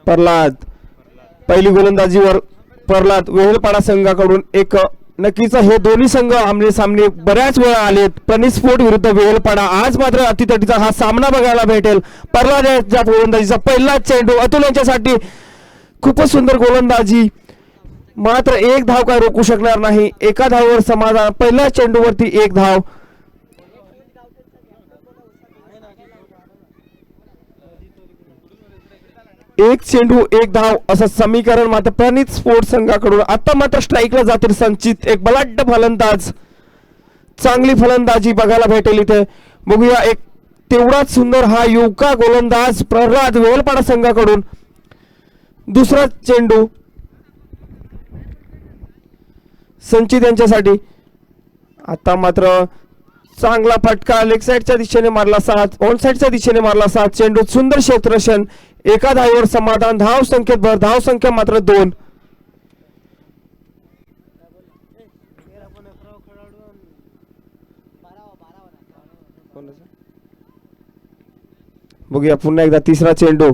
प्रल्हाद पहिली गोलंदाजीवर प्रल्हाद वेहलपाडा संघाकडून एक नक्कीच हे दोन्ही संघ आमने सामने बऱ्याच वेळा आलेत. प्रणित स्पोर्ट विरुद्ध वेहलपाडा. आज मात्र अतितटीचा हा सामना बघायला भेटेल. प्रल्हाद यांच्या गोलंदाजीचा पहिला चेंडू अतुल यांच्यासाठी खूपच सुंदर गोलंदाजी, मात्र एक धाव काय रोखू शकणार नाही. एका धावावर समाधान. पहिल्या चेंडूवरती एक धाव. एक चेंडू एक धाव असं समीकरण मात्र प्रणित स्पोर्ट संघाकडून. आता मात्र स्ट्राईकला जातील संचित. एक बलाढ्य फलंदाज, चांगली फलंदाजी बघायला भेटेल इथे. बघूया एक तेवढाच सुंदर हा युवका गोलंदाज प्रल्हाद वेहलपाडा संघाकडून. दुसरा चेंडू संचित यांच्यासाठी. आता मात्र चांगला फटका लेग साइडच्या दिशेने मारला, साथ ऑन साइडच्या दिशेने मारला, साथ चेंडू सुंदर क्षेत्ररक्षण. एका धावेवर समाधान. धाव संख्येत भर. धाव संख्या मात्र 2. बघूया पुन्हा एकदा तिसरा चेंडू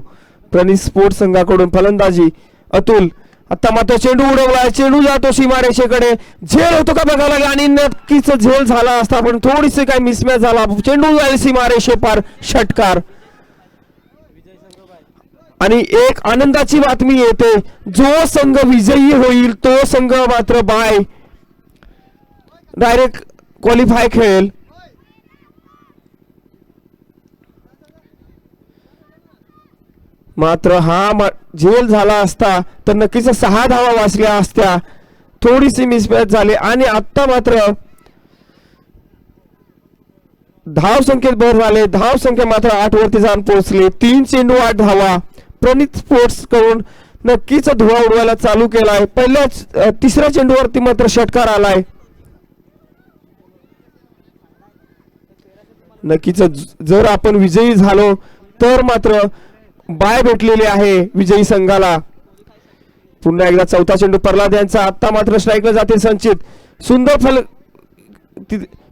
प्रणित स्पोर्ट संघाकडून. फलंदाजी अतुल. आता मात्र चेंडू उडवला. चेंडू जातो सीमारेषेकडे. झेल होतो का बघायला लागला आणि नक्कीच झेल झाला असता पण थोडीसे काय मिसमॅच झाला. चेंडू जाईल सीमारेषे पार. षटकार. आणि एक आनंदाची बातमी येते. जो संघ विजयी होईल तो संघ मात्र बाय डायरेक्ट क्वालिफाय खेळेल. मात्र हा झेल झाला असता तर नक्कीच 6 धावा वाचल्या असत्या. थोडीशी मिसमॅच झाली आणि आता मात्र धाव संख्येत भर झाले. धाव संख्या मात्र 8 वरती जाऊन पोहोचले. 3 चेंडू 8 धावा. प्रणित स्पोर्ट्स कडून नक्कीच धुवा उडवायला चालू केलाय. पहिल्या तिसऱ्या चेंडूवरती मात्र षटकार आलाय. नक्कीच जर आपण विजयी झालो तर मात्र बाय भेटलेली आहे विजयी संघाला. पुन्हा एकदा चौथा चेंडू प्रल्हाद यांचा. आता मात्र स्ट्राईकला जातील संचित.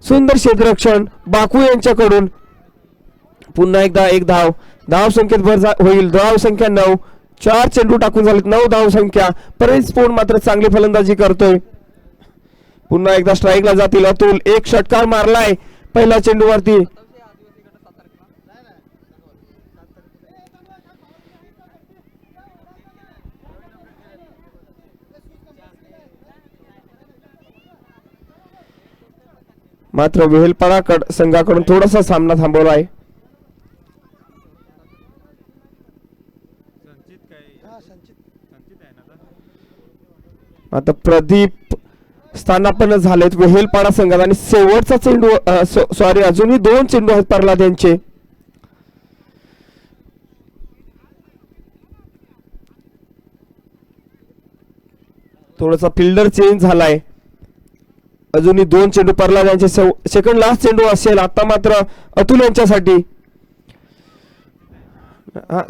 सुंदर क्षेत्ररक्षण बाकू यांच्याकडून. पुन्हा एकदा एक धाव. धाव संख्येत भर होईल. धाव संख्या 9. 4 चेंडू टाकून झालेत. 9 धाव संख्या. प्रणित स्पोर्ट मात्र चांगली फलंदाजी करतोय. पुन्हा एकदा स्ट्राईकला जातील अतुल. एक षटकार मारलाय पहिल्या चेंडूवरती. मात्र वेहलपाडा संघाकडून थोडासा सामना थांबवला आहे. आता प्रदीप स्थानापन्न झालेत वेहलपाडा संघात आणि शेवटचा चेंडू सॉरी अजूनही 2 चेंडू आहेत प्रल्हाद यांचे. थोडासा फिल्डर चेंज झालाय. अजूनही 2 चेंडू प्रल्हाद यांचे. सेकंड लास्ट चेंडू असेल आता मात्र अतुल यांच्यासाठी.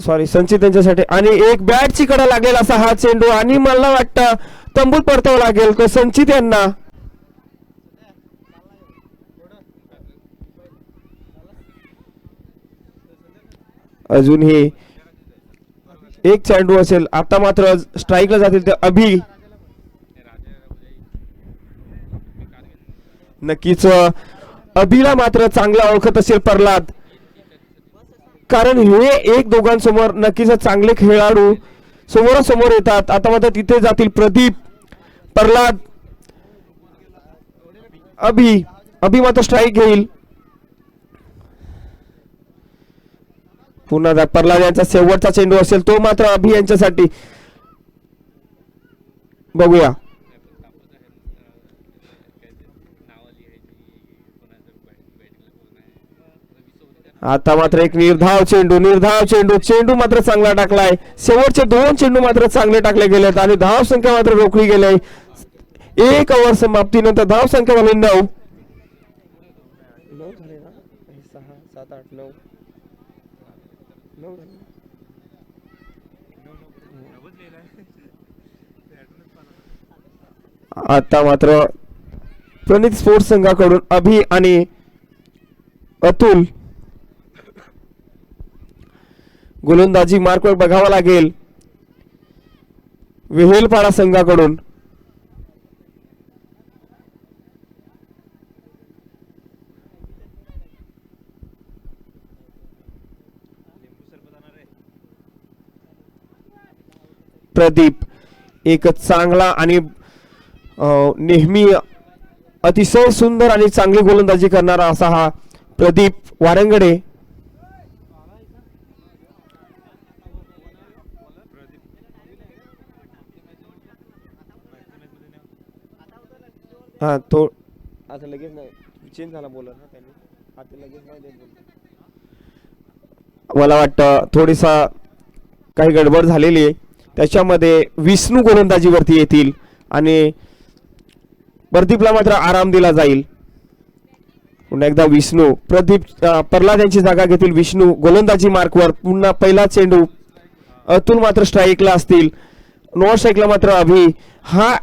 सॉरी संचित यांच्यासाठी. आणि एक बॅटची कडा लागेल असा हा चेंडू आणि मला वाटतं तंबूत परतावं लागेल तर संचित यांना. अजूनही एक चेंडू असेल. आता मात्र स्ट्राईकला जातील ते अभि. नक्कीच अभिला मात्र चांगला ओळखत असेल प्रल्हाद, कारण हे एक दोघांसमोर नक्कीच चांगले खेळाडू समोरासमोर येतात. आता मात्र तिथे जातील प्रदीप, प्रल्हाद, अभि मात्र स्ट्राईक घेईल. पुन्हा प्रल्हाद यांचा शेवटचा चेंडू असेल तो मात्र अभि यांच्यासाठी. बघूया आता मात्र एक निर्धाव चेंडू मात्र चांगला टाकलाय. शेवटचे 2 चेंडू मात्र चांगले टाकले गेलेत आणि धाव संख्या मात्र रोखली गेली. 1 ओव्हर समाप्तीनंतर धाव संख्या झाली 9. 9 झाले ना, 6 7 8 9 9 झाले. आता मात्र प्रणित स्पोर्ट्स संघाकडून अभि आणि अतुल गोलंदाजी मार्कवर बघावा लागेल. वेहेलपाडा संघाकडून. प्रदीप एक चांगला आणि नेहमी अतिशय सुंदर आणि चांगली गोलंदाजी करणारा असा हा प्रदीप वारंगडे. हा तो आता लगेच नाही चेंज झाला बोलर ना त्यांनी आता लगेच नाही देत बोलर. मला वाटतं थोडीसा काही गडबड झालेली आहे त्याच्यामध्ये विष्णू गोलंदाजीवरती येतील आणि प्रदीपला मात्र आराम दिला जाईल. पुन्हा एकदा विष्णू प्रदीप प्रल्हाद यांची जागा घेतील. विष्णू गोलंदाजी मार्कवर पुन्हा पहिला चेंडू. अतुल मात्र स्ट्राईकला असतील. नॉन स्ट्राईकला मात्र अभि. हा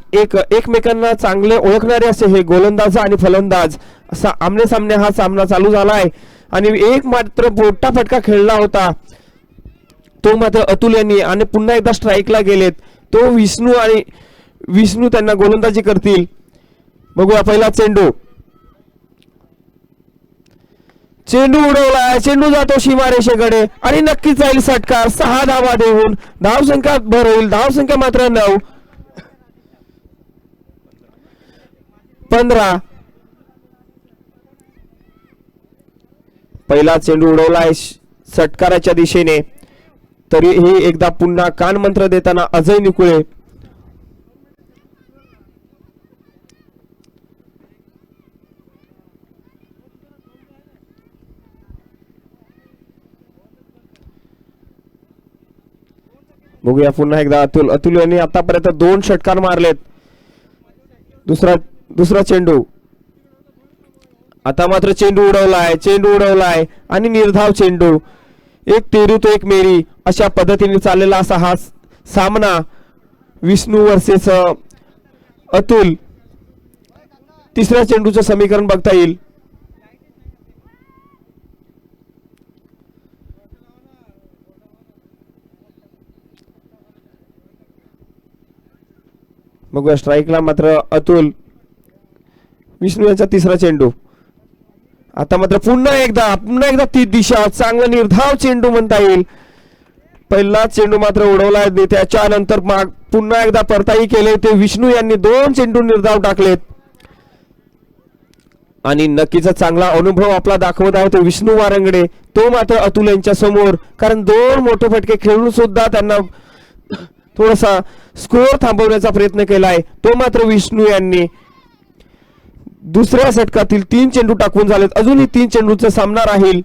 एकमेकांना चांगले ओळखणारे असे हे गोलंदाज आणि फलंदाज असा आमने सामने हा सामना चालू झालाय आणि एक मात्र मोठा फटका खेळला होता तो मात्र अतुल यांनी आणि पुन्हा एकदा स्ट्राईकला गेलेत. तो विष्णू त्यांना गोलंदाजी करतील. बघूया पहिला चेंडू. चेंडू उडवला. चेंडू जातो सीमारेषेकडे आणि नक्कीच जाईल षटकार. 6 धावा देऊन धावसंख्या भर होईल. धावसंख्या मात्र 9. 15. पहिला चेंडू उडवलाय षटकाराच्या दिशेने. तरीही एकदा पुन्हा कान मंत्र देताना अजय निकुळे. बघूया पुन्हा एकदा अतुल यांनी आतापर्यंत 2 षटकार मारलेत. दुसरा चेंडू. आता मात्र चेंडू उडवलाय आणि निर्धाव चेंडू. एक तेरू तो एक मेरी अशा पद्धतीने चाललेला असा हा सामना विष्णू वर्सेस अतुल. तिसऱ्या चेंडूचं समीकरण बघता येईल. बघूया स्ट्राईकला मात्र अतुल. विष्णू यांचा तिसरा चेंडू. आता मात्र पुन्हा एकदा ती दिशा चांगला निर्धाव चेंडू म्हणता येईल. पहिला चेंडू मात्र उडवला त्याच्यानंतर पुन्हा एकदा परताई केले ते विष्णू यांनी 2 चेंडू निर्धाव टाकलेत आणि नक्कीच चांगला अनुभव आपला दाखवत आहे तो विष्णू वारंगडे. तो मात्र अतुल यांच्या समोर कारण 2 मोठे फटके खेळून सुद्धा त्यांना थोडासा स्कोअर थांबवण्याचा प्रयत्न केलाय. तो मात्र विष्णू यांनी दुसऱ्या षटकातील 3 चेंडू टाकून झालेत. अजूनही 3 चेंडूचा सामना राहील.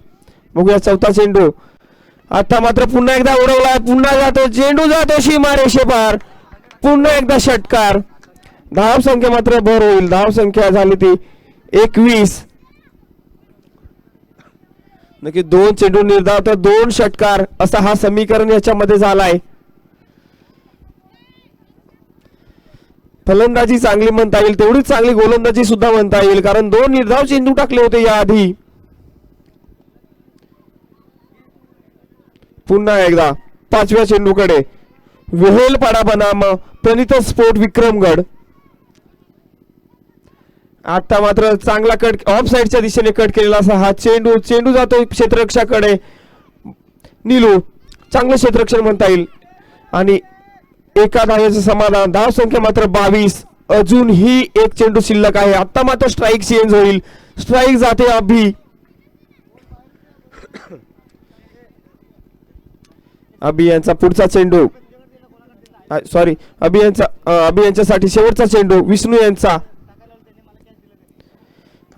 बघूया चौथा चेंडू. आता मात्र पुन्हा एकदा उडवलाय. पुन्हा जातो चेंडू जातो सीमारेषेपार. पुन्हा एकदा षटकार. धाव संख्या मात्र भर होईल. धाव संख्या झाली ती 21. नक्की 2 चेंडू निर्धाव तर 2 षटकार असा हा समीकरण याच्यामध्ये झालाय. फलंदाजी चांगली म्हणता येईल तेवढीच चांगली गोलंदाजी सुद्धा म्हणता येईल कारण 2 निर्धाव चेंडू टाकले होते याआधी. पुन्हा एकदा 5व्या चेंडूकडे. वेहेलपाडा बनाम प्रणित स्पोर्ट विक्रमगड. आता मात्र चांगला कट ऑफ साइडच्या दिशेने कट केलेला असा हा चेंडू जातो क्षेत्ररक्षकाकडे. नीलू चांगलं क्षेत्ररक्षण म्हणता येईल आणि एका धावेचं समाधान. धाव संख्या मात्र 22. अजूनही एक चेंडू शिल्लक आहे. आता मात्र स्ट्राईक चेंज होईल. स्ट्राईक जाते अभि यांचा पुढचा चेंडू. सॉरी अभि यांच्यासाठी शेवटचा चेंडू विष्णू यांचा.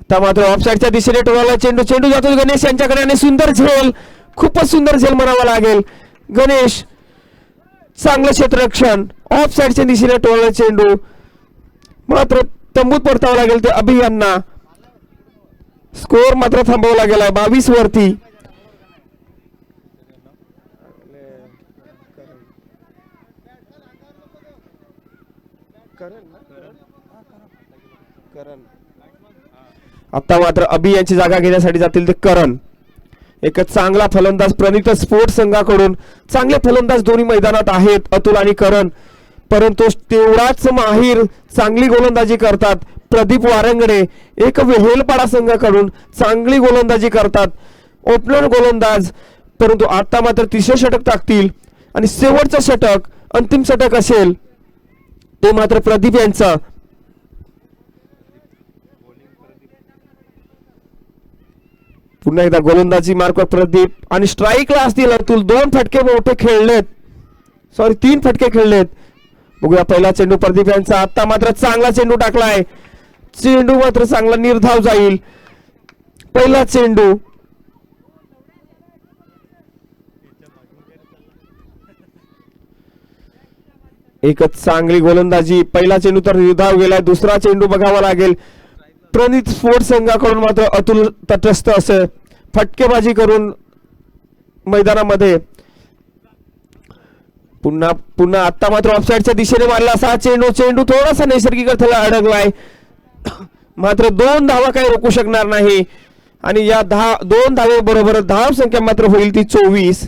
आता मात्र ऑफ साइडच्या दिशेने टोळाला चेंडू जातो गणेश यांच्याकडे आणि सुंदर झेल. खूपच सुंदर झेल म्हणावा लागेल. गणेश चांगलं क्षेत्ररक्षण. ऑफ साइडच्या दिशेने टोळला चेंडू मात्र तंबूत परतावं लागेल ते अभि यांना. स्कोअर मात्र थांबवला गेलाय 22 वरती. आता मात्र अभि यांची जागा घेण्यासाठी जातील ते करण. एक चांगला फलंदाज प्रणित स्पोर्ट्स संघाकडून. चांगले फलंदाज दोन्ही मैदानात आहेत अतुल आणि करण. परंतु तेवढाच माहीर चांगली गोलंदाजी करतात प्रदीप वारंगडे. एक वेहेलपाडा संघाकडून चांगली गोलंदाजी करतात ओपनर गोलंदाज. परंतु आता मात्र तिसरे षटक टाकतील आणि शेवटचं षटक अंतिम षटक असेल ते मात्र प्रदीप यांचं. पुन्हा एकदा गोलंदाजी मार्क प्रदीप आणि स्ट्राईकला असतील अतुल. 2 फटके मोठे खेळलेत, सॉरी 3 फटके खेळलेत. बघूया पहिला चेंडू प्रदीप यांचा. आता मात्र चांगला चेंडू टाकलाय, चेंडू मात्र चांगला निर्धाव जाईल. पहिला चेंडू एकच चांगली गोलंदाजी. पहिला चेंडू तर निर्धाव गेलाय. दुसरा चेंडू बघावा लागेल. प्रणित स्पोर्ट्स संघाकडून मात्र अतुल तटस्थ असे फटकेबाजी करून मैदानामध्ये पुन्हा पुन्हा आता मात्र ऑफसाईडच्या दिशेने मारला असा चेंडू थोडासा नैसर्गिक अडथळा अडकलाय. मात्र 2 धावा काही रोखू शकणार नाही आणि या 2 धावे बरोबर धाव संख्या मात्र होईल ती 24.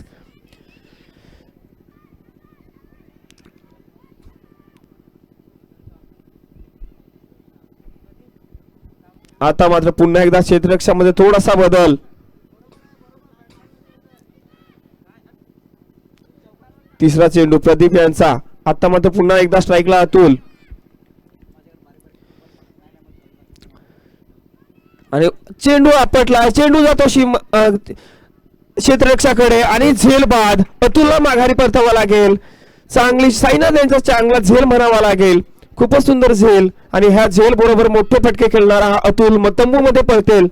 आता मात्र पुन्हा एकदा क्षेत्ररक्षामध्ये थोडासा बदल. तिसरा चेंडू प्रदीप यांचा. आता मात्र पुन्हा एकदा स्ट्राईकला अतुल आणि चेंडू आपटला. चेंडू जातो क्षेत्ररक्षाकडे आणि झेल बाद. अतुलला माघारी परतावा लागेल. चांगली साईनाथ यांचा चांगला झेल म्हणावा लागेल. खूपच सुंदर झेल आणि ह्या झेल बरोबर मोठे फटके खेळणारा हा अतुल तंबू मध्ये पळतेल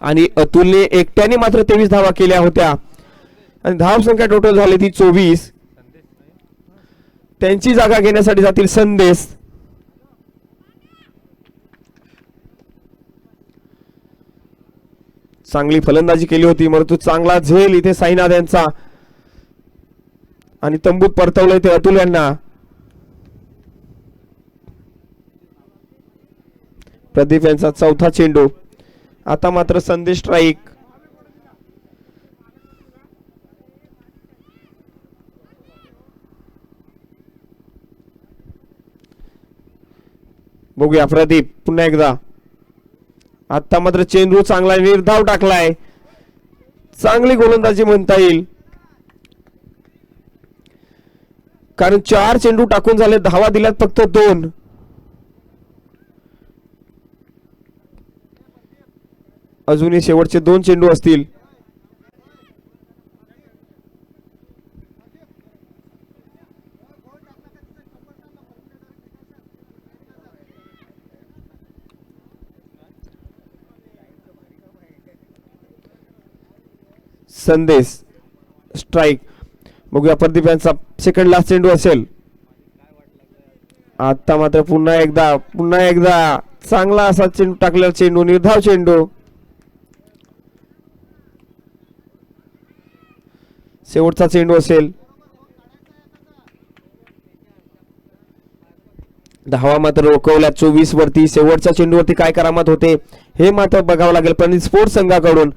आणि अतुलने एकट्याने मात्र 23 धावा केल्या होत्या आणि धाव संख्या टोटल झाली ती 24. त्यांची जागा घेण्यासाठी जातील संदेश. चांगली फलंदाजी केली होती परंतु चांगला झेल इथे साईनाथ यांचा आणि तंबूत परतवलंय ते अतुल यांना. प्रदीप यांचा चौथा चेंडू. आता मात्र संदेश स्ट्राईक. बघूया प्रदीप पुन्हा एकदा. आता मात्र चेंडू चांगला निर्धाव टाकलाय. चांगली गोलंदाजी म्हणता येईल कारण 4 चेंडू टाकून झाले. धावा दिल्यात फक्त 2. अजूनही शेवटचे 2 चेंडू असतील. संदेश स्ट्राईक. बघूया प्रदीप यांचा सेकंड लास्ट चेंडू असेल. आता मात्र पुन्हा एकदा चांगला असा चेंडू टाकलेला चेंडू निर्धाव चेंडू. शेवटचा चेंडू असेल. धावा मात्र रोखवल्या 24 वरती. शेवटच्या चेंडूवरती काय करामत होते हे मात्र बघावं लागेल प्रणित स्पोर्ट्स संघाकडून.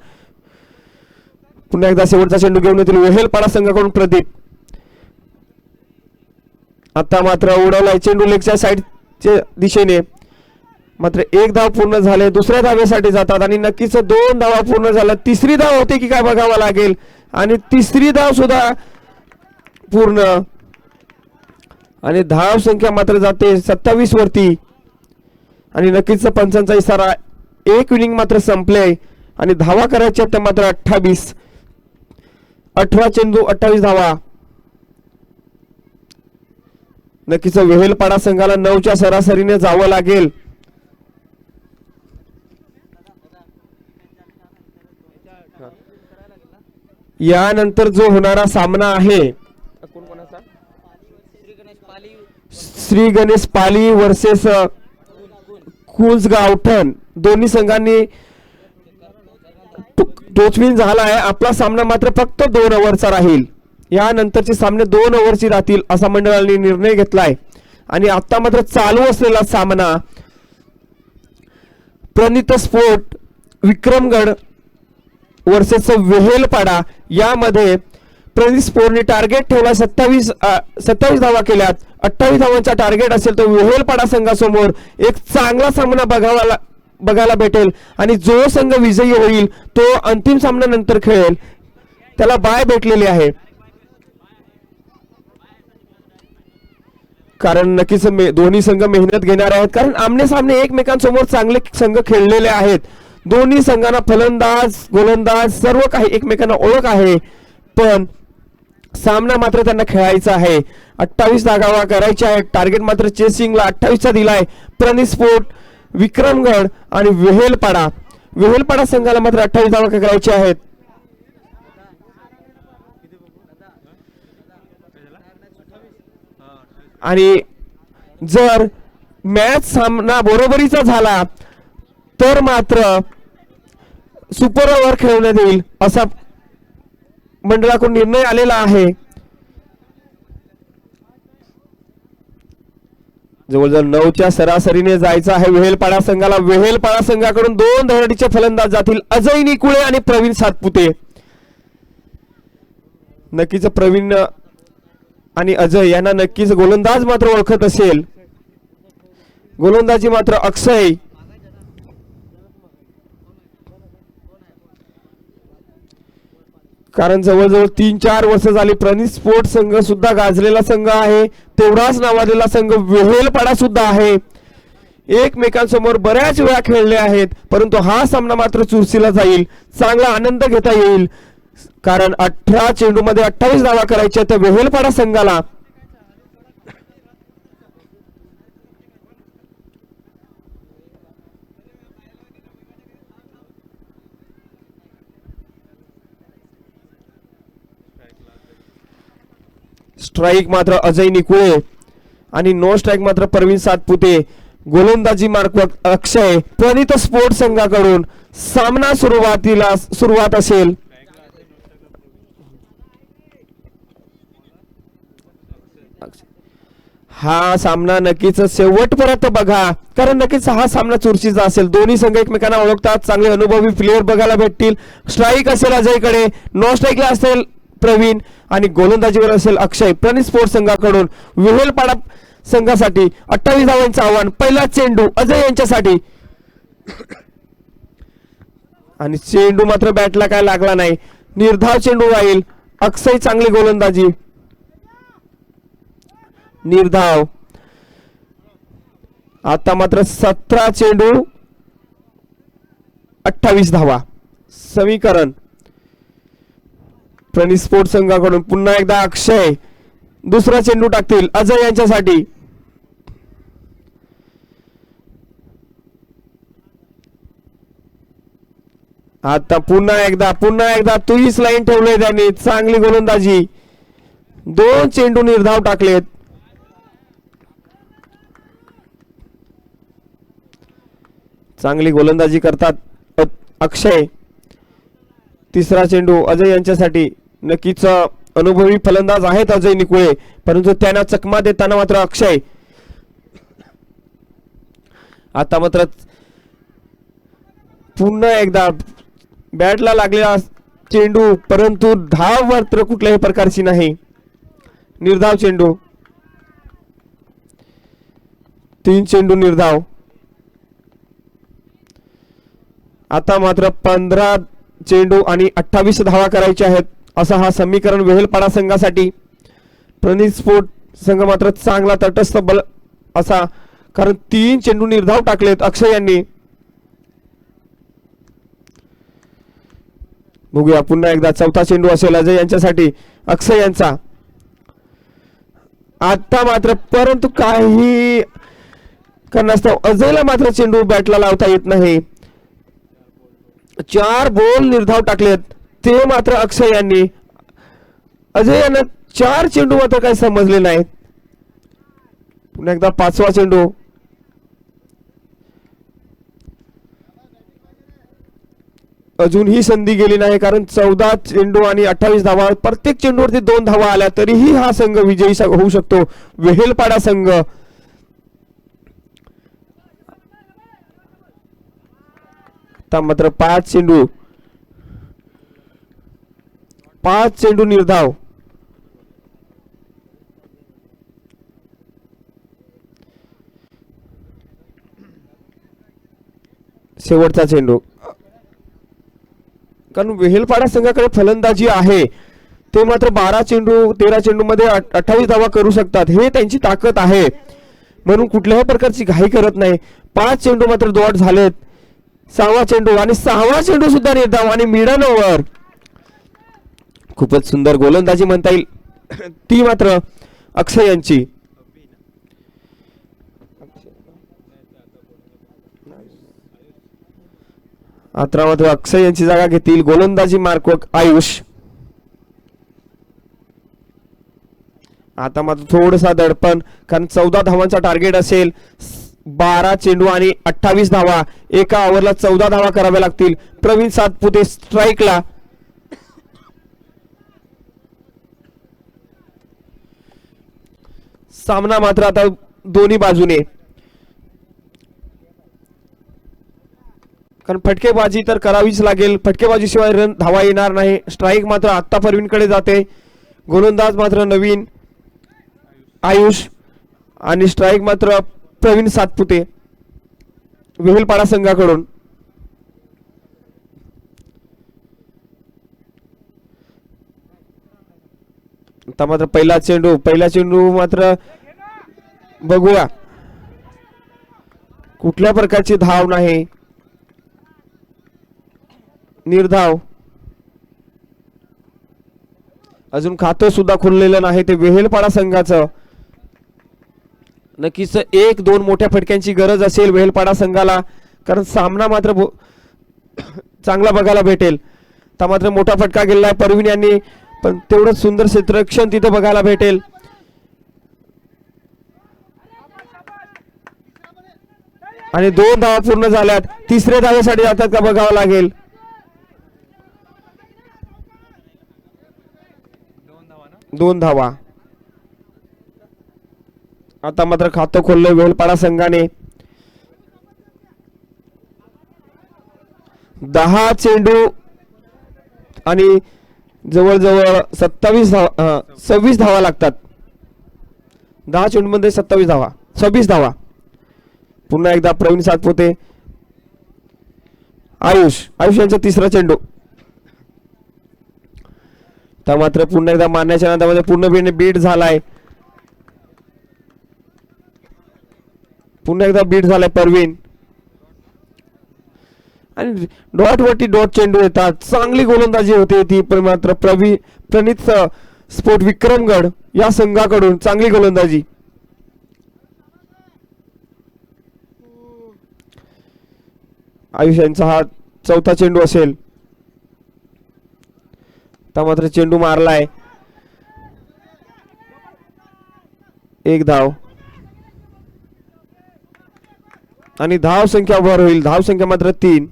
पुन्हा एकदा शेवटचा चेंडू घेऊन येतील वेहेलपाडा संघाकडून प्रदीप. आता मात्र उडवलाय चेंडू लेगच्या साईडच्या दिशेने. मात्र 1 धाव पूर्ण झाले. दुसऱ्या धावेसाठी जातात आणि नक्कीच 2 धावा पूर्ण झाल्या. तिसरी धाव होते की काय बघावं लागेल आणि तिसरी धाव सुद्धा पूर्ण आणि धाव संख्या मात्र जाते 27 वरती आणि नक्कीच पंचांचा इशारा. 1 इनिंग मात्र संपले आणि धावा करायच्या तर मात्र 28. 18 चेंडू 28 धावा. नक्कीच वेहेलपाडा संघाला 9च्या सरासरीने जावं लागेल. यानंतर जो होणारा सामना आहे श्री गणेश पाली वर्सेस कुंज गावठण. दोन्ही संघांनी टोचविन झाला आहे. आपला सामना मात्र फक्त 2 ओव्हरचा राहील. यानंतरचे सामने 2 ओव्हरची राहतील असा मंडळाने निर्णय घेतलाय आणि आता मात्र चालू असलेला सामना प्रणित स्पोर्ट विक्रमगड वर्सेस वेहेलपाडा. यामध्ये प्रणित स्पोर्टने टार्गेट ठेवला 27 धावा केल्यात. 28 धावांचा टार्गेट असेल तो वेहेलपाडा संघासमोर एक चांगला सामना बघायला भेटेल आणि जो संघ विजयी होईल तो अंतिम सामन्यानंतर खेळेल, त्याला बाय भेटलेली आहे. कारण नक्कीच दोन्ही संघ मेहनत घेणार आहेत, कारण आमने सामने एकमेकांसमोर चांगले संघ खेळलेले आहेत. दोन्ही संघांना फलंदाज गोलंदाज सर्व काही एकमेकांना ओळख आहे, पण सामना मात्र त्यांना खेळायचा आहे. 28 धावा करायचे आहेत. टार्गेट मात्र चेसिंगला 28 चा दिलाय. प्रणित स्पोर्ट, विक्रमगड आणि वेहेलपाडा संघाला मात्र 28 धावा करायचे आहेत. आणि जर मॅच सामना बरोबरीचा झाला तर मात्र सुपर ओव्हर खेळवण्यात येईल असा मंडळाकडून निर्णय आलेला आहे. जवळजवळ 9च्या सरासरीने जायचं आहे वेहेलपाडा संघाला. वेहेलपाडा संघाकडून 2 दहरडीचे फलंदाज जातील, अजय निकुळे आणि प्रवीण सातपुते. नक्कीच प्रवीण आणि अजय यांना नक्कीच गोलंदाज मात्र ओळखत असेल. गोलंदाजी मात्र अक्षय, कारण जवळजवळ 3-4 वर्ष झाली प्रणित स्पोर्ट संघ सुद्धा गाजलेला संघ आहे, तेवढाच नावाजलेला संघ वेहेलपाडा सुद्धा आहे. एकमेकांसमोर बऱ्याच वेळा खेळले आहेत, परंतु हा सामना मात्र चुरशीला जाईल. चांगला आनंद घेता येईल, कारण 18 चेंडूमध्ये 28 धावा करायच्या तर वेहेलपाडा संघाला. स्ट्राइक मात्र अजय निकुळे आणि नो स्ट्राइक मात्र प्रवीण सातपुते. गोलंदाजी मार्क अक्षय. प्रणित स्पोर्ट संघाकडून सामना सुरुवात असेल. हा सामना नक्कीच शेवटपर्यंत बघा, कारण नक्कीच हा सामना चुरशीचा असेल. दोन्ही संघ एकमेकांना ओळखतात, चांगले अनुभवी प्लेयर बघायला भेटतील. स्ट्राइक असेल अजयकडे, नो स्ट्राइकला असेल प्रवीण आणि गोलंदाजीवर असेल अक्षय. प्रणित स्पोर्ट संघाकडून वेहेलपाडा संघासाठी 28 धावांचं आव्हान. पहिला चेंडू अजय यांच्यासाठी आणि चेंडू मात्र बॅटला काय लागला नाही. निर्धाव चेंडू राहील. अक्षय चांगली गोलंदाजी. निर्धाव. आता मात्र 17 चेंडू 28 धावा. समीकरण प्रणित स्पोर्ट संघाकडून पुन्हा एकदा अक्षय दुसरा चेंडू टाकतील अजय यांच्यासाठी. आता पुन्हा एकदा तुईस लाईन ठेवले त्यांनी. चांगली गोलंदाजी. 2 चेंडू निर्धाव टाकलेत. चांगली गोलंदाजी करतात अक्षय. तिसरा चेंडू अजय यांच्यासाठी. नक्कीच अनुभवी फलंदाज आहेत अजय निकुळे, परंतु त्यांना चकमा देताना मात्र अक्षय. आता मात्र पुन्हा एकदा बॅटला लागलेला चेंडू, परंतु धाव मात्र कुठल्याही प्रकारची नाही. निर्धाव चेंडू. 3 चेंडू निर्धाव. आता मात्र 15 चेंडू आणि 28 धावा करायच्या आहेत असा हा समीकरण वेहेलपाडा संघासाठी. प्रणित स्पोर्ट संघ मात्र चांगला तटस्थ बल असा, कारण 3 चेंडू निर्धाव टाकलेत अक्षय यांनी. बघूया पुन्हा एकदा चौथा चेंडू असेल अजय यांच्यासाठी. अक्षय यांचा. आता मात्र परंतु काही कारणास्तव अजयला मात्र चेंडू बॅटला लावता येत नाही. 4 बॉल निर्धाव टाकलेत ते मात्र अक्षय यांनी. अजय यांना 4 चेंडू मात्र काही समजले नाहीत. पुन्हा एकदा 5वा चेंडू. अजूनही संधी गेली नाही, कारण 14 चेंडू आणि 28 धावा. प्रत्येक चेंडूवरती 2 धावा आल्या तरीही हा संघ विजयी होऊ शकतो, वेहेलपाडा संघ. आता मात्र 5 चेंडू निर्धाव. शेवटचा चेंडू, कारण वेहेलपाडा संघाकडे फलंदाजी आहे, ते मात्र 12 चेंडू 13 चेंडू मध्ये 28 धावा करू शकतात, हे त्यांची ताकद आहे, म्हणून कुठल्याही प्रकारची घाई करत नाही. 5 चेंडू मात्र डॉट झालेत. 6वा चेंडू आणि 6वा चेंडू सुद्धा निर्धाव आणि मिडन ओव्हर. खूपच सुंदर गोलंदाजी म्हणता येईल ती मात्र अक्षय यांची. आता मात्र अक्षय यांची जागा घेतील गोलंदाजी मार्कवर आयुष. आता मात्र थोडासा दडपण, कारण 14 धावांचा टार्गेट असेल. 12 चेंडू आणि 28 धावा, एका ओव्हरला 14 धावा कराव्या लागतील. प्रवीण सातपुते स्ट्राईकला. सामना मात्र आता दोन्ही बाजूने, कारण फटकेबाजी तर करावीच लागेल, फटकेबाजी शिवाय रन धावा येणार नाही. स्ट्राईक मात्र आत्ता परवीनकडे जाते, गोलंदाज मात्र नवीन आयुष आणि स्ट्राईक मात्र प्रवीण सातपुते वेहेलपाडा संघाकडून. आता मात्र पहिला चेंडू मात्र बघूया, कुठल्या प्रकारची धाव नाही, निर्धाव. अजून खातं सुद्धा खुललेलं नाही ते वेहेलपाडा संघाचं. नक्कीच 1-2 मोठ्या फटक्यांची गरज असेल वेहेलपाडा संघाला, कारण सामना मात्र चांगला बघायला भेटेल. आता मात्र मोठा फटका गेलाय परवीन यांनी, पण तेवढंच सुंदर क्षेत्ररक्षण तिथे बघायला भेटेल. आणि 2 धावा पूर्ण झाल्यात, तिसऱ्या धावेसाठी जातात का बघावं लागेल. 2 धावा. आता मात्र खातं खोललंय वेहेलपाडा संघाने. 10 चेंडू आणि जवळजवळ 26 धावा लागतात. 10 चेंडू मध्ये 26 धावा. पुन्हा एकदा प्रवीण सातपुते, आयुष यांचा तिसरा चेंडू. तर मात्र पुन्हा एकदा मारण्याच्या नादामध्ये पूर्णपणे बीट झालाय. पुन्हा एकदा बीट झालाय परवीन. आणि डॉट वरती डॉट चेंडू येतात. चांगली गोलंदाजी होते ती, पण मात्र प्रणित स्पोर्ट विक्रमगड या संघाकडून चांगली गोलंदाजी. आयुष यांचा हा 4था चेंडू असेल. आता मात्र चेंडू मारलाय, 1 धाव आणि धाव संख्या वर होईल. धाव संख्या मात्र 3.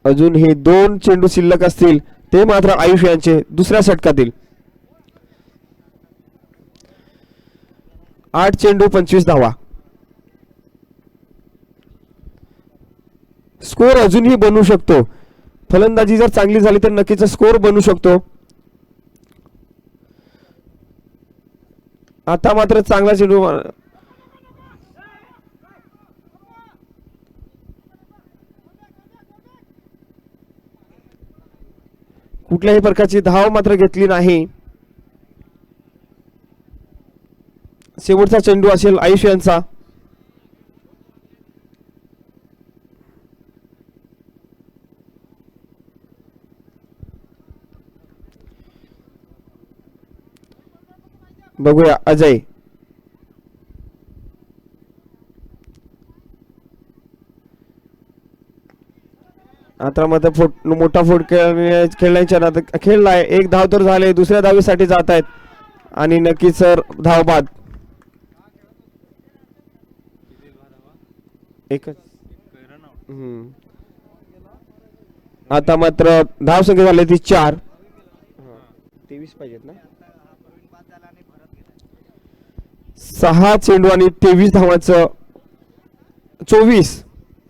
अजून हे 2 चेंडू शिल्लक असतील, ते मात्र आयुष यांचे दुसऱ्या षटकातील. 8 चेंडू 25 धावा. स्कोर अजूनही बनू शकतो. फलंदाजी जर चांगली झाली तर नक्कीच स्कोर बनू शकतो. आता मात्र चांगला चेंडू, कुठल्याही प्रकारची धाव मात्र घेतली नाही. शेवटचा चेंडू असेल आयुष यांचा. बघूया अजय. आता मात्र मोठा फूट खेळण्याच्या नादात खेळलाय. 1 धाव तर झाले, दुसऱ्या धावेसाठी जात आहेत आणि नक्कीच सर धाव बाद. एकच. आता मात्र धाव संख्या झाली ती 4. 23 पाहिजेत ना. 6 चेंडू आणि 23 धावांचं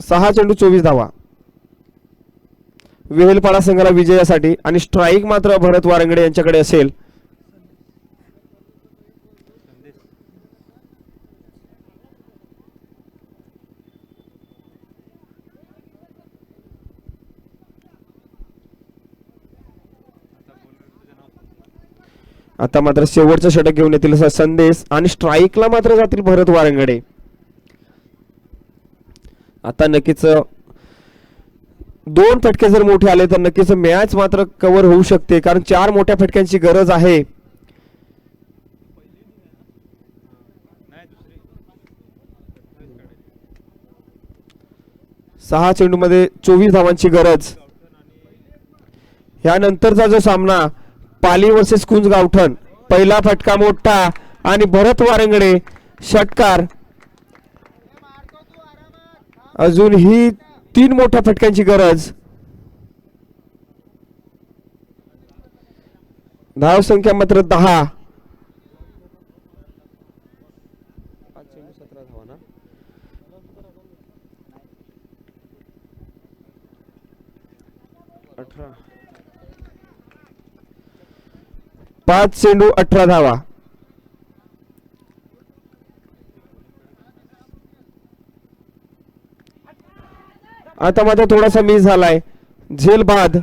6 चेंडू 24 धावा वेहेलपाडा संघाला विजयासाठी. आणि स्ट्राईक मात्र भरत वारंगडे यांच्याकडे असेल. आता मात्र शेवटचं षटक घेऊन येतील असा संदेश आणि स्ट्राईकला मात्र जातील भरत वारंगडे. आता नक्कीच 2 फटके जर मोठे आले तर नक्कीच मॅच मात्र कव्हर होऊ शकते, कारण 4 मोठ्या फटक्यांची गरज आहे. 6 चेंडूमध्ये 24 धावांची गरज. यानंतरचा जो सामना पाली वर्सेस कुंज गावठण, पहिला फटका मोठा आणि भरत वारंगडे षटकार. अजूनही 3 मोठ्या फटक्यांची गरज. धाव संख्या मात्र 10. 5 चेंडू 18 धावा. आता मात्र थोडासा मिस झालाय. झेल बाद.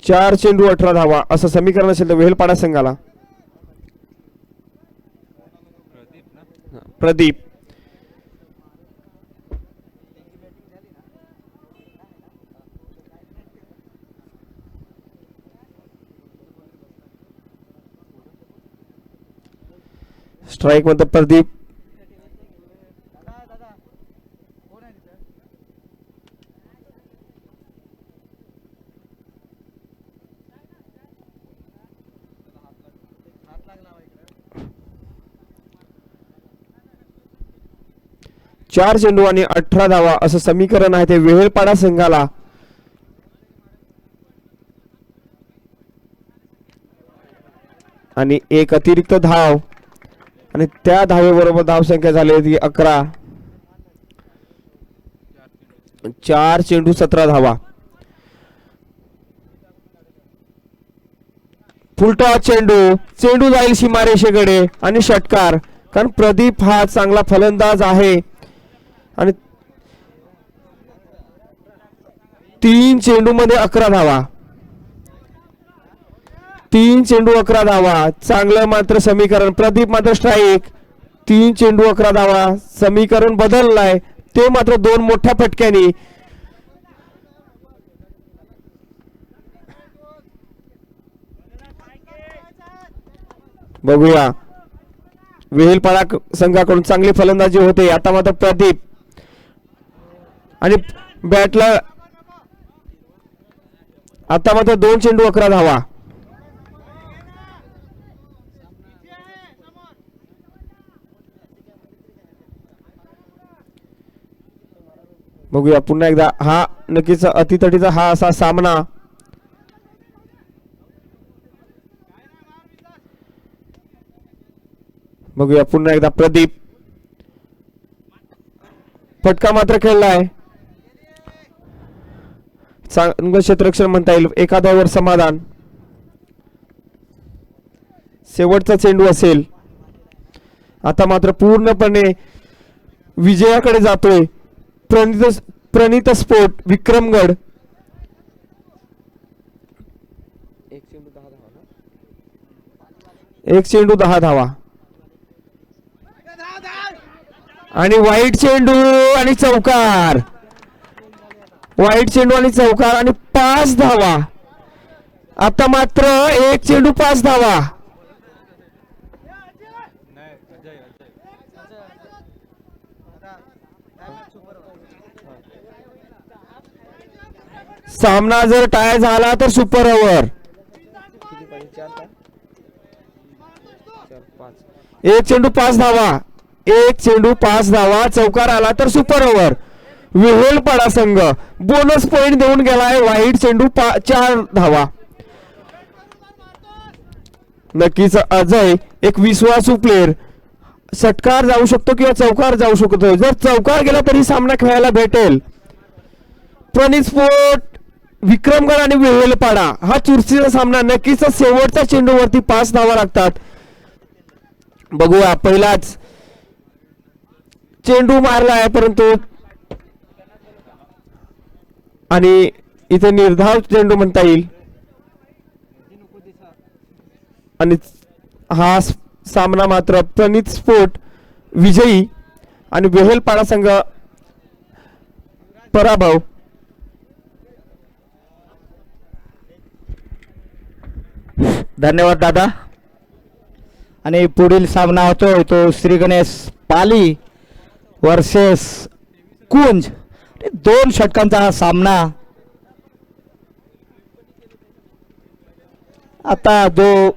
4 चेंडू 18 धावा असं समीकरण असेल तर वेलपाडा संघाला. प्रदीप स्ट्राइक मध्ये प्रदीप. चार चेंडू आणि 18 धावा असं समीकरण आहे ते वेहेळपाडा संघाला. आणि एक अतिरिक्त धाव आणि त्या धावेबरोबर धावसंख्या झाली होती 11. 4 चेंडू 17 धावा. फुलटॉस चेंडू जाईल सीमारेषेकडे आणि षटकार, कारण प्रदीप हा चांगला फलंदाज आहे. आणि 3 चेंडू मध्ये 11 धावा. 3 चेंडू 11 धावा चांगलं मात्र समीकरण. प्रदीप मात्र स्ट्राईक. 3 चेंडू 11 धावा समीकरण बदललाय ते मात्र 2 मोठ्या फटक्यानी. बघूया वेहेळपाडा संघाकडून चांगली फलंदाजी होते. आता मात्र प्रदीप आणि बॅटला आता मात्र 2 चेंडू 11 धावा. बघूया पुन्हा एकदा हा नक्कीच अतितटीचा हा असा सामना. बघूया पुन्हा एकदा प्रदीप. फटका मात्र खेळलाय. चांगलं क्षेत्ररक्षण म्हणता येईल. एका धावावर समाधान. शेवटचा चेंडू असेल. आता मात्र पूर्णपणे विजयाकडे जातोय प्रणित स्पोर्ट विक्रमगड. 1 चेंडू 10 धावा आणि वाईट चेंडू आणि चौकार. वाईट चेंडू आणि चौकार आणि 5 धावा. आता मात्र 1 चेंडू 5 धावा. सामना जर टाय झाला तर सुपर ओव्हर. 1 चेंडू 5 धावा. 1 चेंडू 5 धावा चौकार आला तर सुपर ओव्हर. वेहेळपाडा संघ बोनस पॉइंट देऊन गेलाय. वाईट चेंडू 4 धावा. नक्कीच अजय एक विश्वासू प्लेयर. षटकार जाऊ शकतो किंवा चौकार जाऊ शकतो. जर चौकार गेला तरी सामना खेळायला भेटेल. प्रणित स्पोर्ट विक्रमगड आणि वेहेळपाडा हा चुरशीचा सामना. नक्कीच शेवटच्या चेंडूवरती 5 धावा लागतात. बघूया पहिलाच चेंडू मारला आहे परंतु आणि इथे निर्धाव चेंडू म्हणता येईल आणि हा सामना मात्र प्रणित स्पोर्ट विजयी आणि वेहेलपाडा संघ पराभव. धन्यवाद दादा. आणि पुढील सामना होतोय तो श्री गणेश पाली वर्सेस कुंज. 2 षटकांचा हा सामना. आता जो